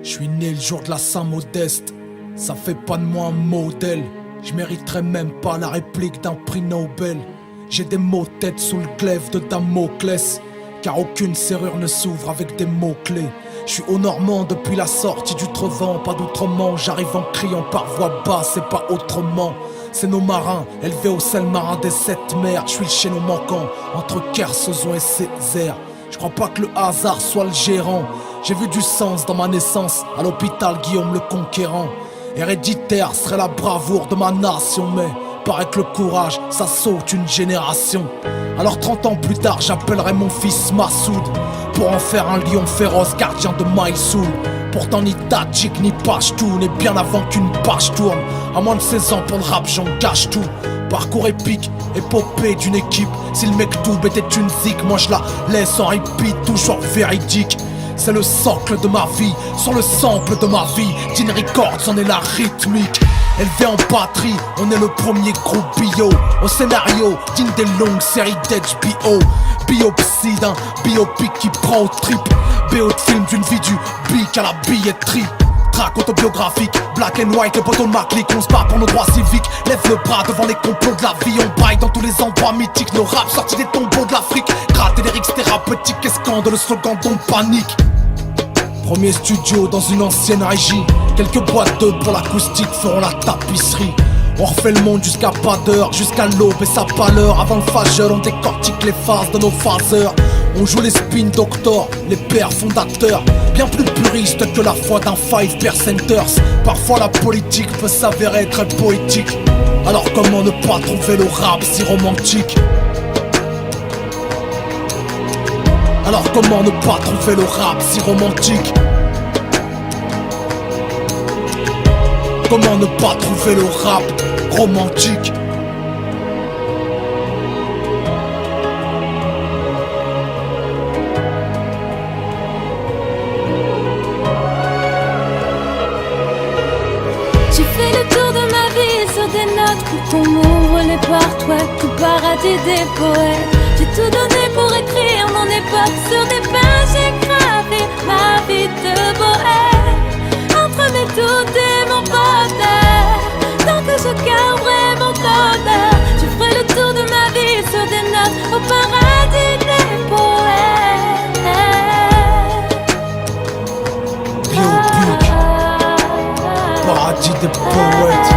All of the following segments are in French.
Je suis né le jour de la Saint-Modeste, ça fait pas de moi un modèle. Je mériterais même pas la réplique d'un prix Nobel. J'ai des mots-têtes sous le glaive de Damoclès, car aucune serrure ne s'ouvre avec des mots-clés. Je suis au Normand depuis la sortie du Trevant, pas d'outrement, j'arrive en criant par voix basse et pas autrement. C'est nos marins, élevés au sel marin des sept mers. Je suis le chaînon manquant entre Kersozon et Césaire. Je crois pas que le hasard soit le gérant. J'ai vu du sens dans ma naissance, à l'hôpital Guillaume le Conquérant. Héréditaire serait la bravoure de ma nation, mais paraît que le courage, ça saute une génération. Alors 30 ans plus tard, j'appellerai mon fils Massoud, pour en faire un lion féroce, gardien de Maïsoul. Pourtant ni Tadjik ni Pashtou n'est bien avant qu'une page tourne. À moins de 16 ans pour le rap, j'engage tout. Parcours épique, épopée d'une équipe. Si le Mektoub était une zik, moi je la laisse en repeat, toujours véridique. C'est le socle de ma vie, sur le sample de ma vie. Dean Records en est la rythmique. Élevé en patrie, on est le premier groupe bio. Au scénario, digne des longues séries d'HBO. Biopsie d'un biopic qui prend au trip. BO de film d'une vie du bic à la billetterie. Track autobiographique, black and white, le poteau de ma clique. On se bat pour nos droits civiques, lève le bras devant les complots de la vie. On braille dans tous les endroits mythiques, nos raps sortis des tombeaux de l'Afrique. Gratter des lyrics thérapeutiques et scandaleux slogans dont panique. Premier studio dans une ancienne régie. Quelques boîtes d'œufs pour l'acoustique feront la tapisserie. On refait le monde jusqu'à pas d'heure, jusqu'à l'aube et sa pâleur. Avant le fageur, on décortique les phases de nos phaseurs. On joue les spin doctors, les pères fondateurs. Bien plus puristes que la foi d'un 5%ers. Parfois la politique peut s'avérer très poétique. Alors comment ne pas trouver le rap si romantique? Alors comment ne pas trouver le rap si romantique? Comment ne pas trouver le rap romantique? J'ai fait le tour de ma vie sur des notes que ton m'ouvre les portes, ouais, tout paradis des poètes. J'ai tout donné pour écrire mon époque sur des pages. J'ai gravé ma vie de bohème entre mes doutes et mon bonheur. Tant que je garderai mon bonheur, je ferai le tour de ma vie sur des notes au paradis des poètes. Biopic, paradis des poètes.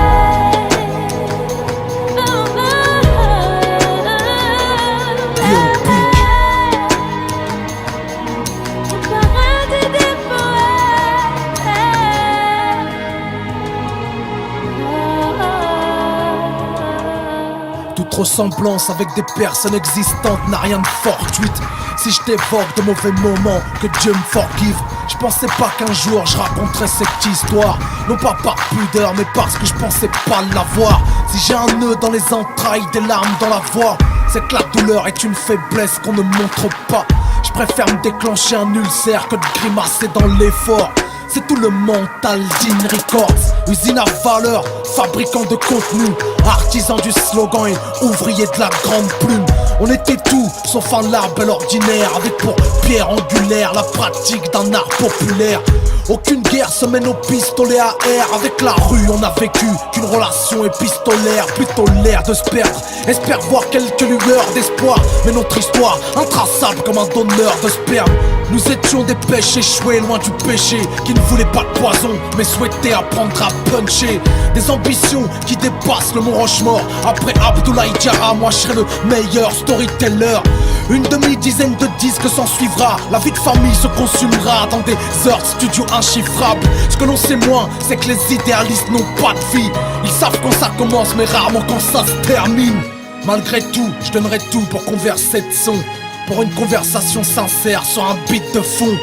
Toute ressemblance avec des personnes existantes n'a rien de fortuite. Si je t'évoque de mauvais moments, que Dieu me forgive. Je pensais pas qu'un jour je raconterais cette histoire. Non pas par pudeur, mais parce que je pensais pas l'avoir. Si j'ai un nœud dans les entrailles, des larmes dans la voix, c'est que la douleur est une faiblesse qu'on ne montre pas. Je préfère me déclencher un ulcère que de grimacer dans l'effort. C'est tout le mental Dean Records, usine à valeur, fabricant de contenu, artisan du slogan et ouvrier de la grande plume. On était tout sauf un label ordinaire, avec pour pierre angulaire la pratique d'un art populaire. Aucune guerre se mène au pistolet à air. Avec la rue on a vécu qu'une relation épistolaire. Plutôt l'air de se perdre, espère voir quelques lueurs d'espoir. Mais notre histoire, intraçable comme un donneur de sperme. Nous étions des pêches échouées loin du péché, qui ne voulaient pas de poison mais souhaitaient apprendre à puncher. Des ambitions qui dépassent le Mont Rochemort. Après Abdoulaye Diarra, moi je serai le meilleur storyteller. Une demi-dizaine de disques s'en suivra. La vie de famille se consumera dans des heures de studio inchiffrables. Ce que l'on sait moins, c'est que les idéalistes n'ont pas de vie. Ils savent quand ça commence mais rarement quand ça se termine. Malgré tout, je donnerai tout pour converser de son, pour une conversation sincère sur un beat de fond.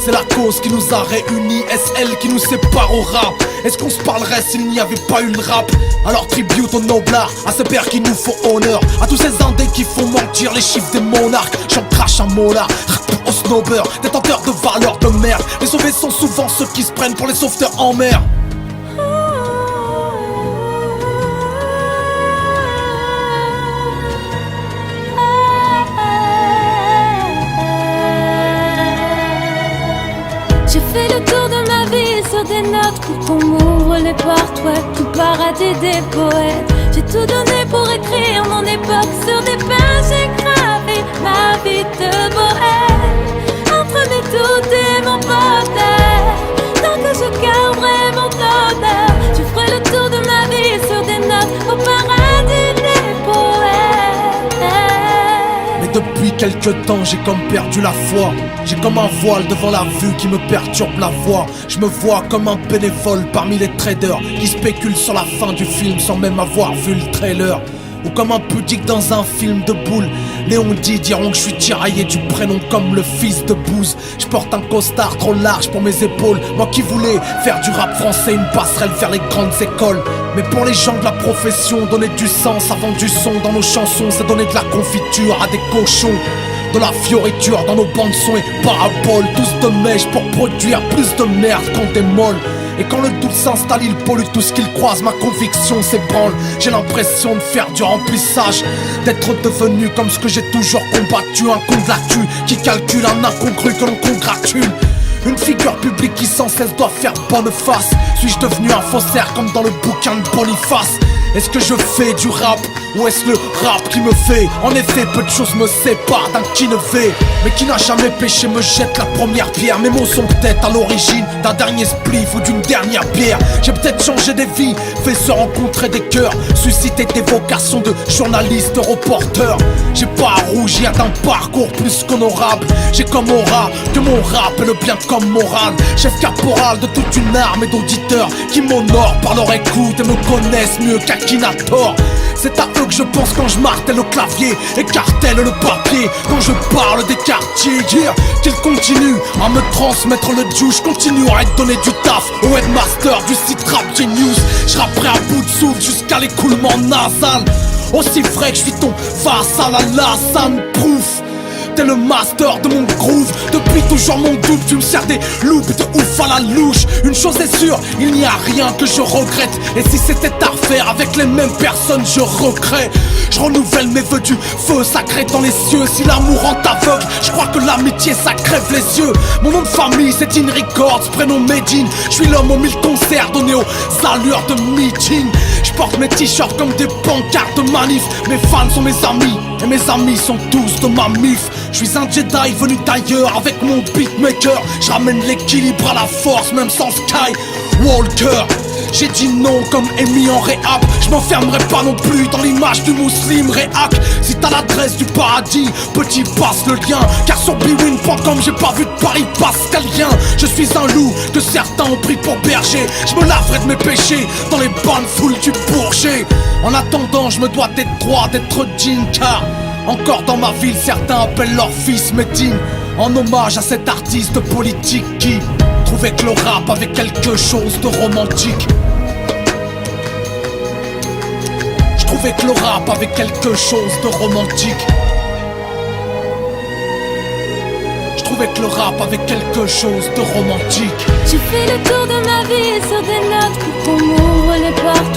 C'est la cause qui nous a réunis, est-ce elle qui nous sépare au rap? Est-ce qu'on se parlerait s'il n'y avait pas eu le rap? Alors tribute aux noblards, à ces pères qui nous font honneur, à tous ces indés qui font mentir les chiffres des monarques. J'en crache un mot là, aux snowbirds, détenteurs de valeurs de merde. Les sauvés sont souvent ceux qui se prennent pour les sauveteurs en mer. J'ai fait le tour de ma vie pour ton m'ouvre les portes, ouais, tout paradis des poètes. J'ai tout donné pour écrire mon époque sur des pages gravées, ma vie de bohème, entre mes doutes et mon bonheur. Tant que je garderai mon honneur, je ferai le tour de ma vie sur des notes au paradis des poètes. Mais depuis quelque temps j'ai comme perdu la foi. J'ai comme un voile devant la vue qui me perturbe la voix. Je me vois comme un bénévole parmi les traders qui spéculent sur la fin du film sans même avoir vu le trailer. Ou comme un pudique dans un film de boule. Léon dit diront que je suis tiraillé du prénom comme le fils de Bouze. Je porte un costard trop large pour mes épaules. Moi qui voulais faire du rap français une passerelle vers les grandes écoles. Mais pour les gens de la profession, donner du sens avant du son dans nos chansons, c'est donner de la confiture à des cochons. De la fioriture dans nos bandes son et paraboles. Tous de mèche pour produire plus de merde qu'on démole. Et quand le doute s'installe, il pollue tout ce qu'il croise. Ma conviction s'ébranle. J'ai l'impression de faire du remplissage, d'être devenu comme ce que j'ai toujours combattu. Un con de la cul qui calcule un incongru que l'on congratule. Une figure publique qui sans cesse doit faire bonne face. Suis-je devenu un faussaire comme dans le bouquin de Boniface? Est-ce que je fais du rap ou est-ce le rap qui me fait? En effet, peu de choses me séparent d'un qui ne fait. Mais qui n'a jamais péché me jette la première pierre. Mes mots sont peut-être à l'origine d'un dernier spliff ou d'une dernière bière. J'ai peut-être changé des vies, fait se rencontrer des cœurs, suscité des vocations de journaliste, reporter. J'ai pas rougi à d'un parcours plus qu'honorable. J'ai comme aura que mon rap est le bien comme morale. Chef caporal de toute une armée d'auditeurs qui m'honorent par leur écoute et me connaissent mieux qu'Akinator. C'est à eux que je pense quand je martèle le clavier, écartèle le papier quand je parle des quartiers. Dire qu'ils continuent à me transmettre le juice, je continuerai de donner du taf au headmaster du site Rap Genius. Je rapperai à bout de souffle jusqu'à l'écoulement nasal. Aussi vrai que je suis ton vassal à Lassane Proof. T'es le master de mon groove. Depuis toujours mon doute, tu me sers des loops de ouf à la louche. Une chose est sûre, il n'y a rien que je regrette. Et si c'était à refaire avec les mêmes personnes, je recrée. Je renouvelle mes vœux du feu sacré dans les cieux. Si l'amour rend aveugle, je crois que l'amitié ça crève les yeux. Mon nom de famille c'est In Records, prénom Medine. Je suis l'homme aux 1000 concerts donnés aux allures de meeting. Je porte mes t-shirts comme des pancartes de manif. Mes fans sont mes amis et mes amis sont tous de ma mif. Je suis un Jedi venu d'ailleurs avec mon beatmaker. Je ramène l'équilibre à la force même sans Skywalker. J'ai dit non comme Amy en réhab. Je m'enfermerai pas non plus dans l'image du musulman réhac. Si t'as l'adresse du paradis, petit passe le lien. Car sur bwin.com j'ai pas vu de Paris pascalien. Je suis un loup que certains ont pris pour berger. Je me laverai de mes péchés dans les bonnes foules du Bourget. En attendant je me dois d'être droit, d'être digne. Car encore dans ma ville certains appellent leur fils Médine. En hommage à cet artiste politique qui trouvait que le rap avait quelque chose de romantique. Je trouvais que le rap avait quelque chose de romantique. Je trouvais que le rap avait quelque chose de romantique. J'ai fait le tour de ma vie sur des notes pour qu'on m'ouvre les portes.